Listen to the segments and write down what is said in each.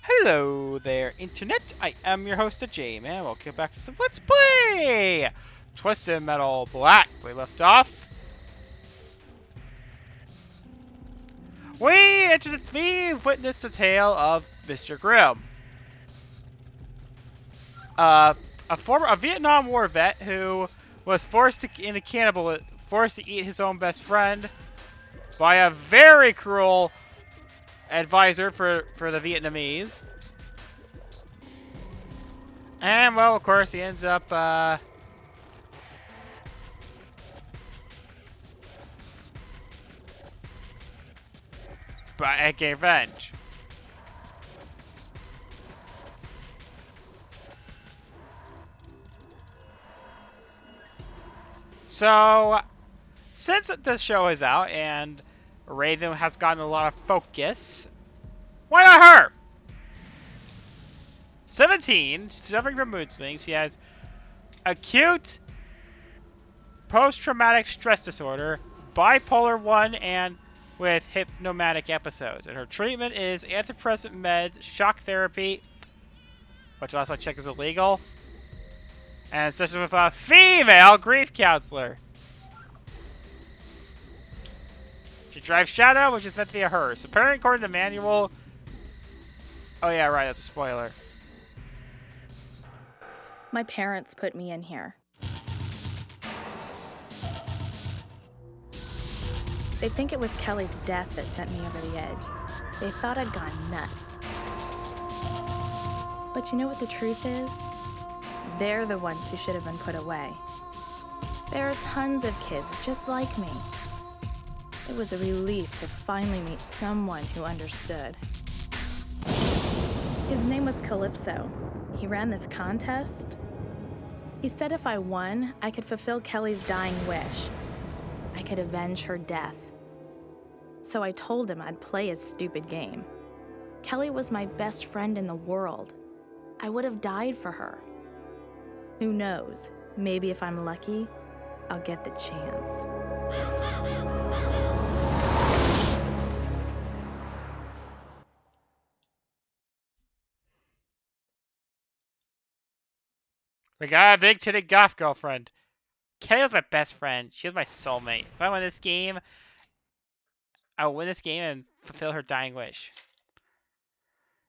Hello there, Internet. I am your host, James, and welcome back to some Let's Play Twisted Metal Black. We left off. We witnessed the tale of Mr. Grimm, a Vietnam War vet who was forced to eat his own best friend by a very cruel advisor for the Vietnamese. And well, of course, he ends up getting revenge. So, since this show is out and Raven has gotten a lot of focus, why not her? 17, suffering from mood swings. She has acute post-traumatic stress disorder, bipolar 1, and with hypnomanic episodes. And her treatment is antidepressant meds, shock therapy, which last I checked is illegal, and session with a female grief counselor. She drives Shadow, which is meant to be a hearse. Apparently, according to the manual... Oh yeah, right, that's a spoiler. My parents put me in here. They think it was Kelly's death that sent me over the edge. They thought I'd gone nuts. But you know what the truth is? They're the ones who should have been put away. There are tons of kids just like me. It was a relief to finally meet someone who understood. His name was Calypso. He ran this contest. He said if I won, I could fulfill Kelly's dying wish. I could avenge her death. So I told him I'd play his stupid game. Kelly was my best friend in the world. I would have died for her. Who knows? Maybe if I'm lucky, I'll get the chance. We got a big titted goth girlfriend. Kelly was my best friend. She was my soulmate. If I win this game, I will win this game and fulfill her dying wish.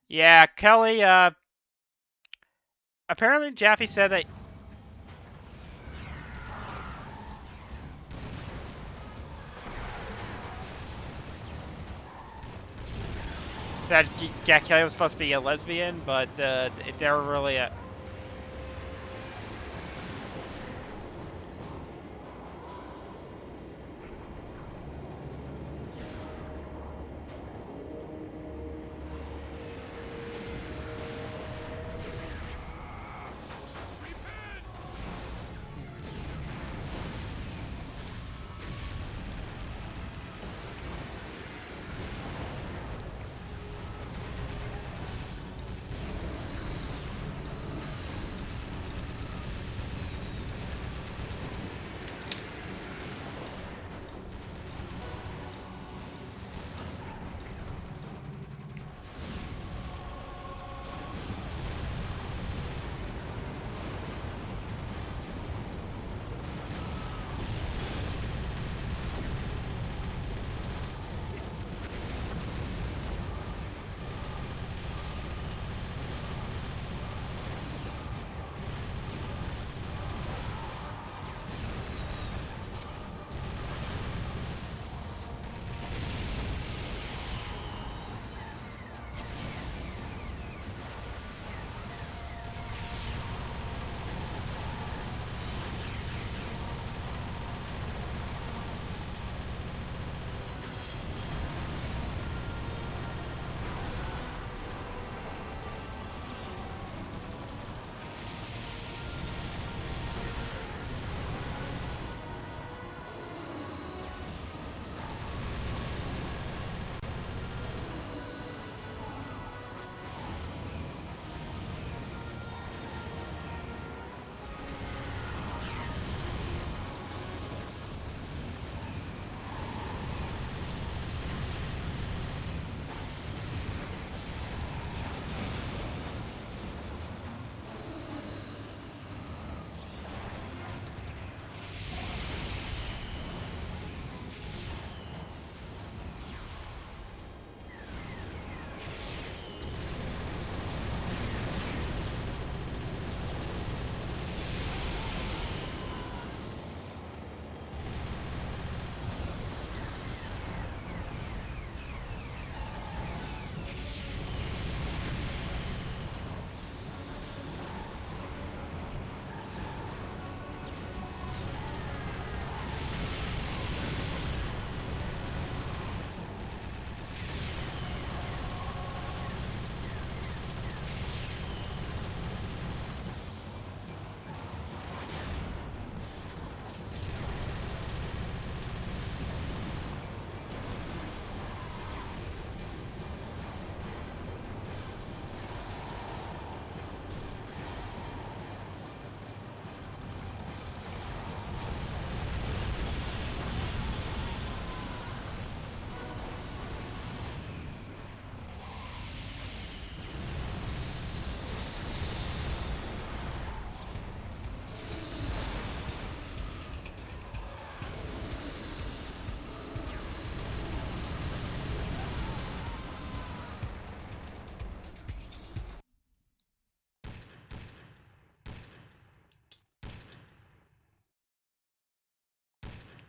Yeah, Kelly, apparently Jaffe said that... yeah, Kelly was supposed to be a lesbian, but they were really a...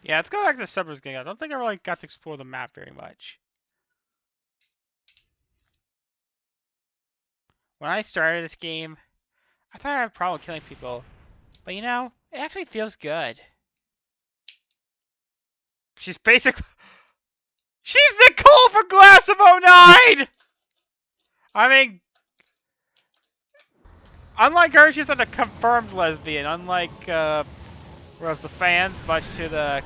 Yeah, let's go back to Summer's Game. I don't think I really got to explore the map very much. When I started this game, I thought I had a problem killing people. But you know, it actually feels good. She's basically... She's Nicole from Glass of 09! I mean... Unlike her, she's not a confirmed lesbian. Unlike, whereas the fans, much to the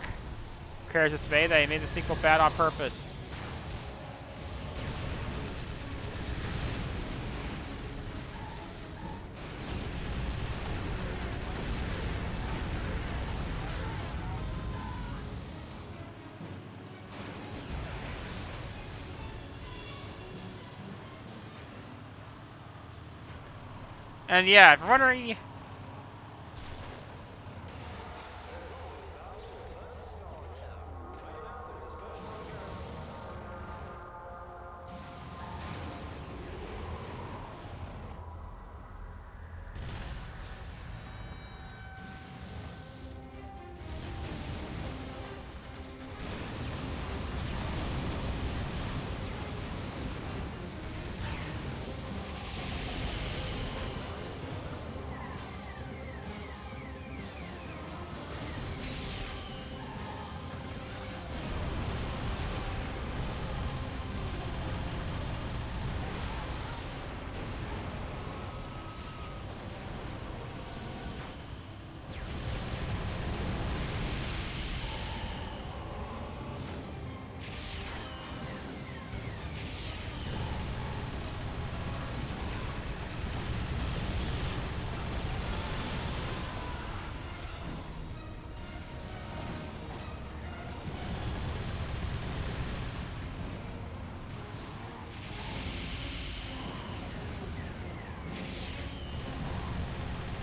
creators' dismay, they made the sequel bad on purpose. And yeah, if you're wondering...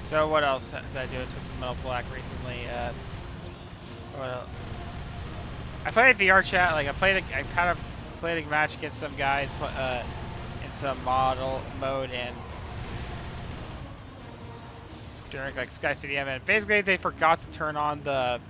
So what else did I do in Twisted Metal Black recently? What else? I played VR chat. Like I kind of played a match against some guys in some model mode and during like Sky Stadium, and basically they forgot to turn on the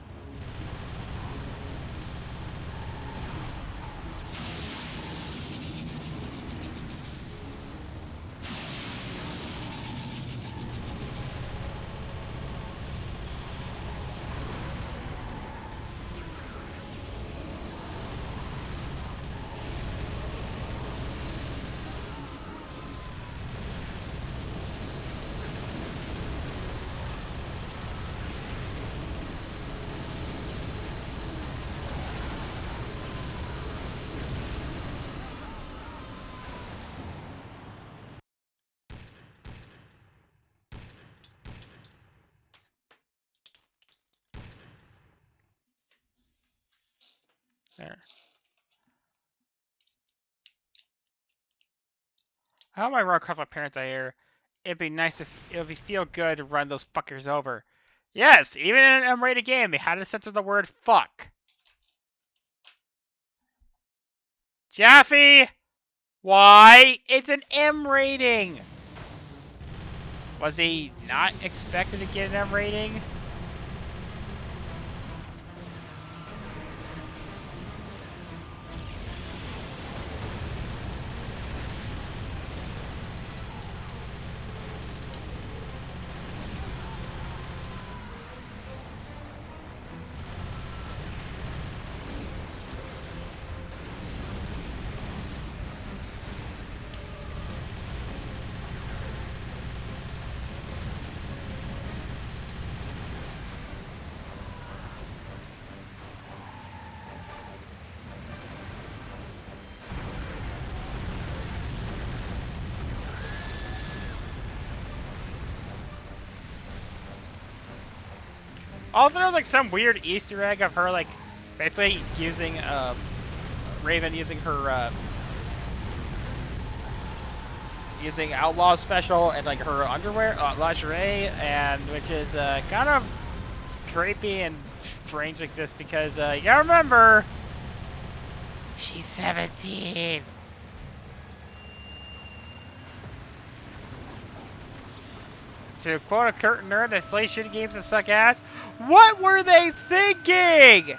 there. How am I wrong? My parents I hear. It'd be nice if it would feel good to run those fuckers over. Yes, even in an M-rated game, they had to censor the word fuck. Jaffe! Why? It's an M rating! Was he not expected to get an M rating? Also, there's like some weird Easter egg of her like basically using Raven using her using Outlaw special and like her underwear, lingerie, and which is kind of creepy and strange like this because you gotta remember she's 17. To quote a curtain nerd that plays shitty games and suck ass, what were they thinking?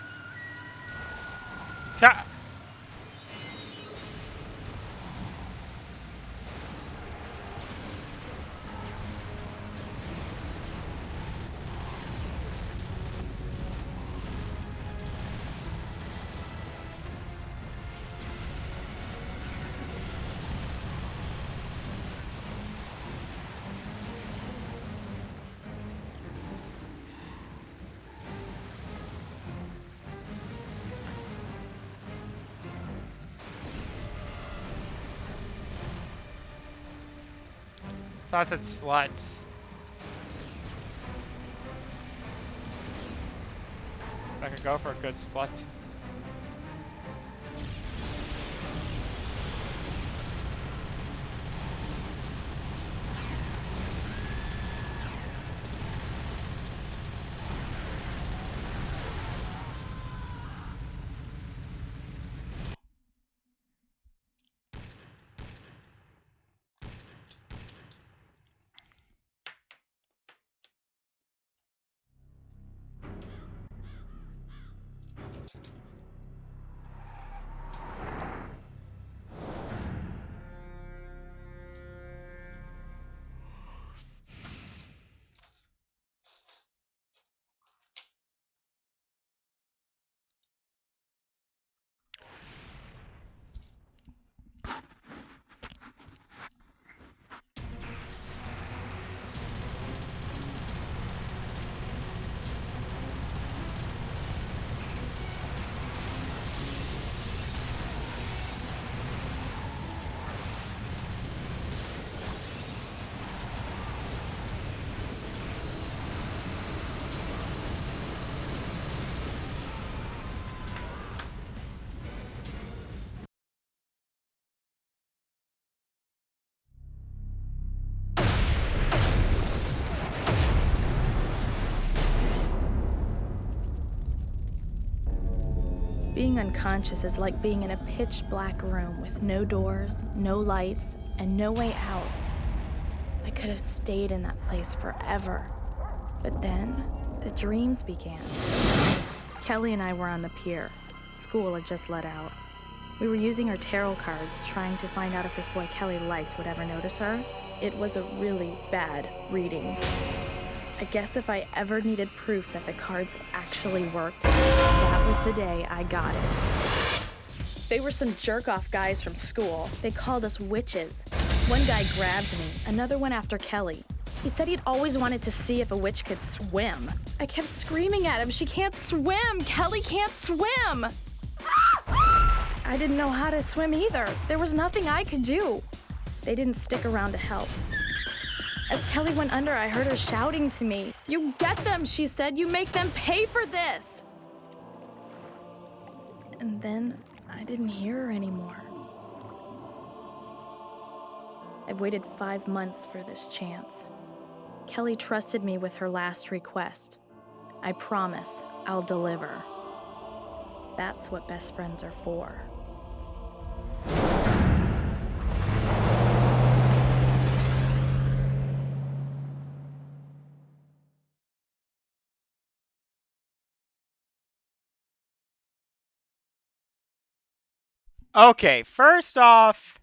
Thought that sluts. So I could go for a good slut. Being unconscious is like being in a pitch black room with no doors, no lights, and no way out. I could have stayed in that place forever. But then, the dreams began. Kelly and I were on the pier. School had just let out. We were using our tarot cards, trying to find out if this boy Kelly liked would ever notice her. It was a really bad reading. I guess if I ever needed proof that the cards actually worked, that was the day I got it. They were some jerk-off guys from school. They called us witches. One guy grabbed me, another went after Kelly. He said he'd always wanted to see if a witch could swim. I kept screaming at him, "She can't swim! Kelly can't swim!" I didn't know how to swim either. There was nothing I could do. They didn't stick around to help. As Kelly went under, I heard her shouting to me. "You get them," she said. "You make them pay for this." And then I didn't hear her anymore. I've waited 5 months for this chance. Kelly trusted me with her last request. I promise I'll deliver. That's what best friends are for. Okay, first off,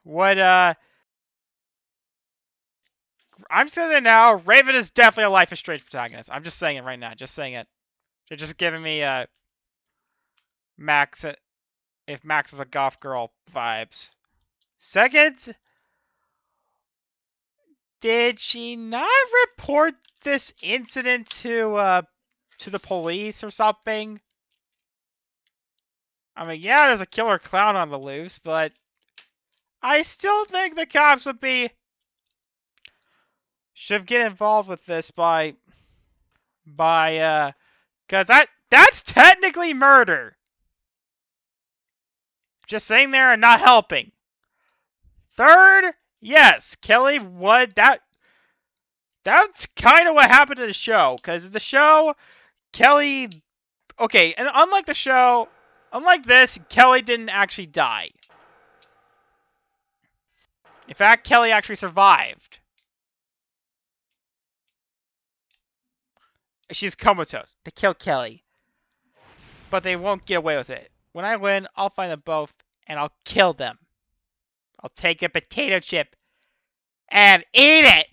what, I'm saying it now, Raven is definitely a Life is Strange protagonist. I'm just saying it right now, just saying it. They're just giving me, Max, if Max is a goth girl vibes. Second, did she not report this incident to the police or something? I mean, yeah, there's a killer clown on the loose, but I still think the cops should get involved with this by because that's technically murder. Just sitting there and not helping. Third, yes, Kelly would that's kind of what happened in the show, because the show, Kelly, okay, and unlike the show, unlike this, Kelly didn't actually die. In fact, Kelly actually survived. She's comatose. They kill Kelly. But they won't get away with it. When I win, I'll find them both, and I'll kill them. I'll take a potato chip and eat it!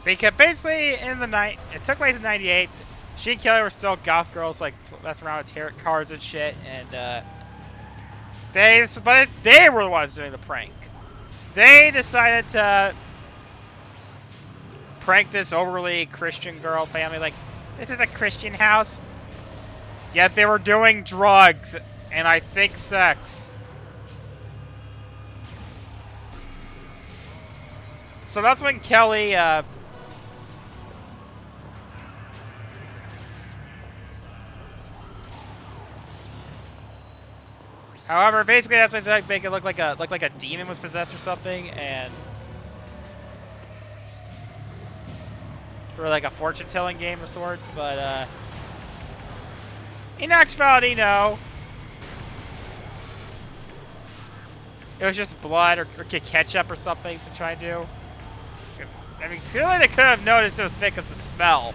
Because basically, in the night, it took place in '98. She and Kelly were still goth girls, like that's around with tarot cards and shit, and they were the ones doing the prank. They decided to prank this overly Christian girl family, like this is a Christian house. Yet they were doing drugs and I think sex. So that's when Kelly however, basically that's to make it look like a demon was possessed or something, and for like a fortune-telling game of sorts. But in actuality, no. It was just blood or ketchup or something to try and do. I mean, clearly they could have noticed it was fake because the smell.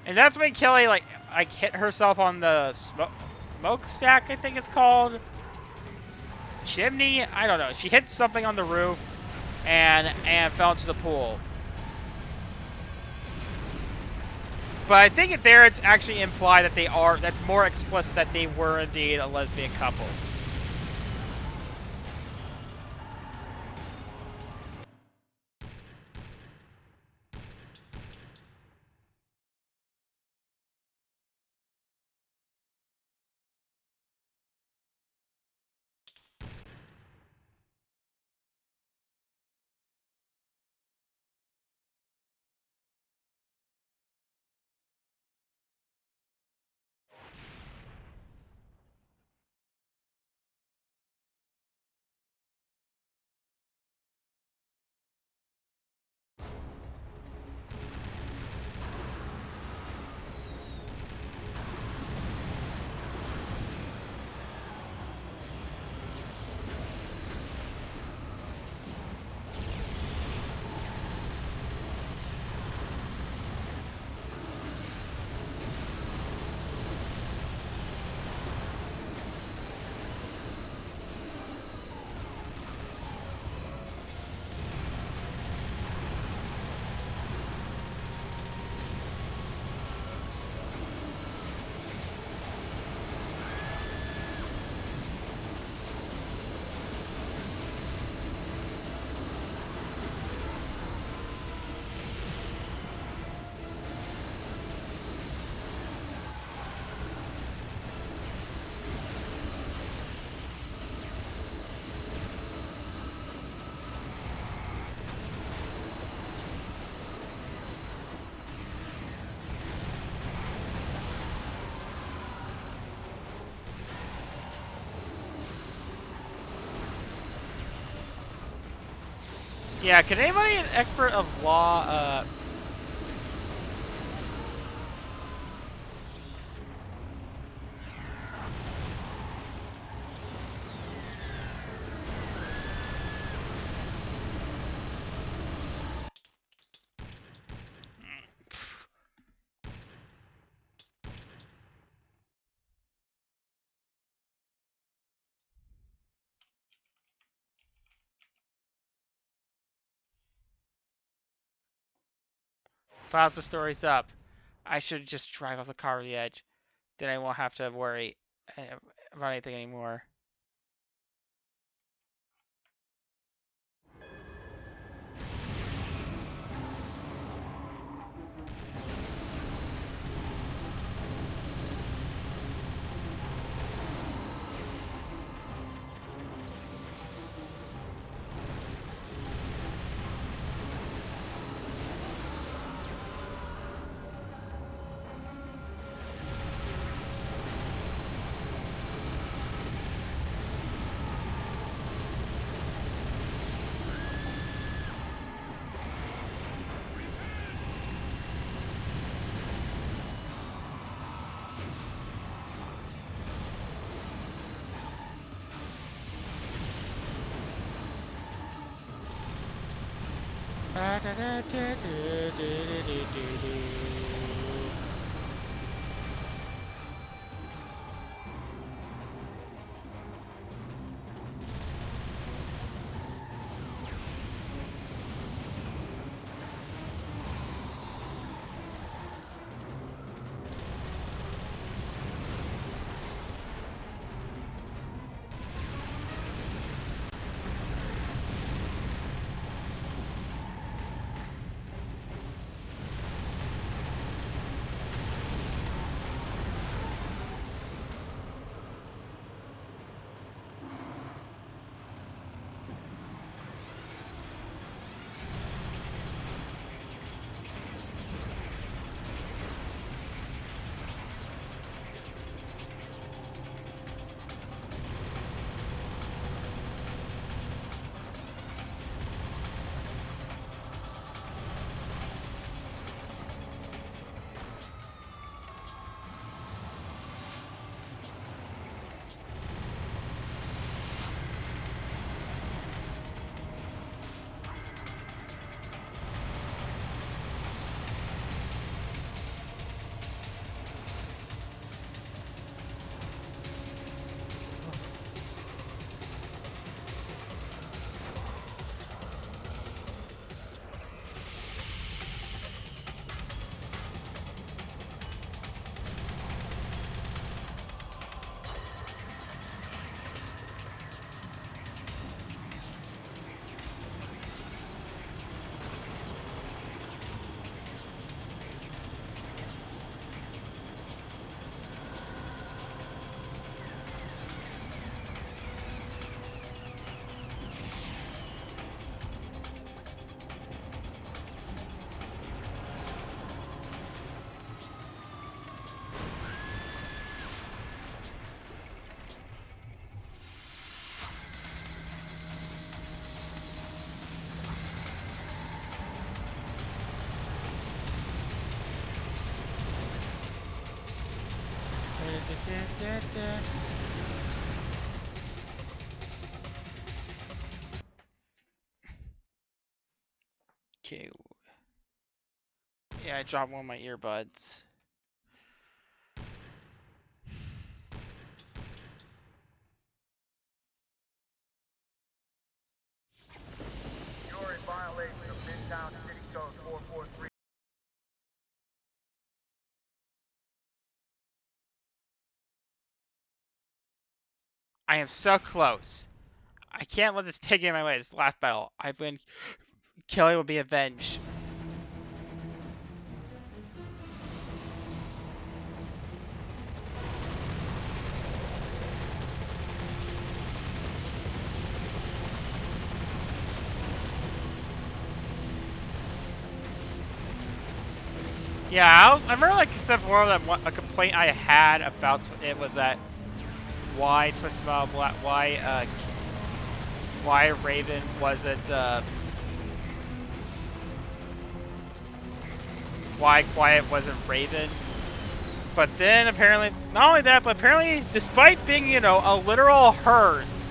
And that's when Kelly like hit herself on the smokestack, I think it's called. Chimney? I don't know. She hit something on the roof and fell into the pool. But I think it's actually implied that that's more explicit that they were indeed a lesbian couple. Yeah, can anybody an expert of law pause the stories up? I should just drive off the car to the edge. Then I won't have to worry about anything anymore. Okay. Yeah, I dropped one of my earbuds. You're in violation of Midtown City Code 443. I am so close. I can't let this pig get in my way. This is the last battle. I've been. Kelly will be avenged. Yeah, I remember like except for that a complaint I had about it was that why Twisted Metal why Raven wasn't why Quiet wasn't Raven. But then apparently, not only that, but apparently, despite being, you know, a literal hearse,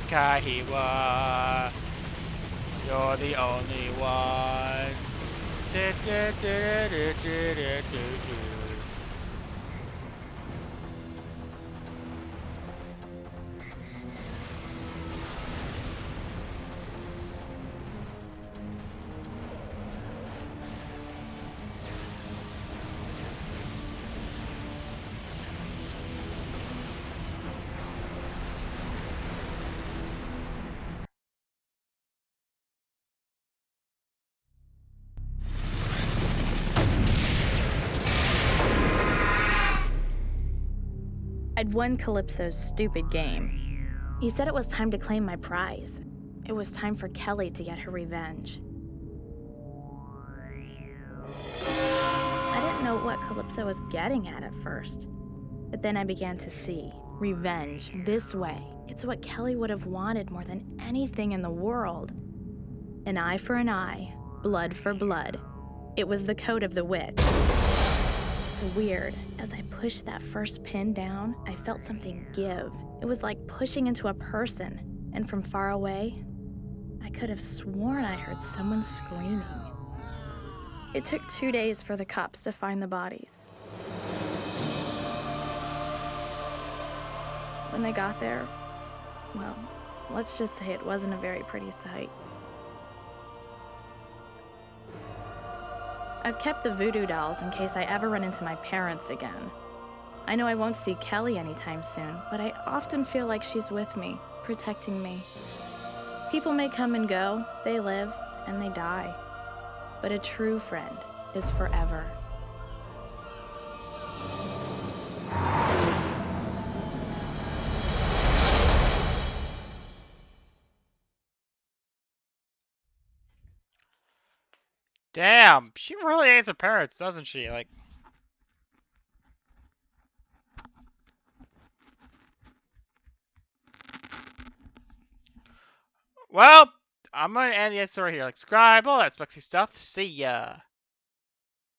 Kahiwa, you're the only one. I'd won Calypso's stupid game. He said it was time to claim my prize. It was time for Kelly to get her revenge. I didn't know what Calypso was getting at first. But then I began to see revenge this way. It's what Kelly would have wanted more than anything in the world. An eye for an eye, blood for blood. It was the code of the witch. It's weird. As I pushed that first pin down, I felt something give. It was like pushing into a person, and from far away, I could have sworn I heard someone screaming. It took 2 days for the cops to find the bodies. When they got there, well, let's just say it wasn't a very pretty sight. I've kept the voodoo dolls in case I ever run into my parents again. I know I won't see Kelly anytime soon, but I often feel like she's with me, protecting me. People may come and go, they live, and they die. But a true friend is forever. Damn, she really hates her parents, doesn't she? Like, well, I'm gonna end the episode right here. Like, subscribe, all that spexy stuff. See ya.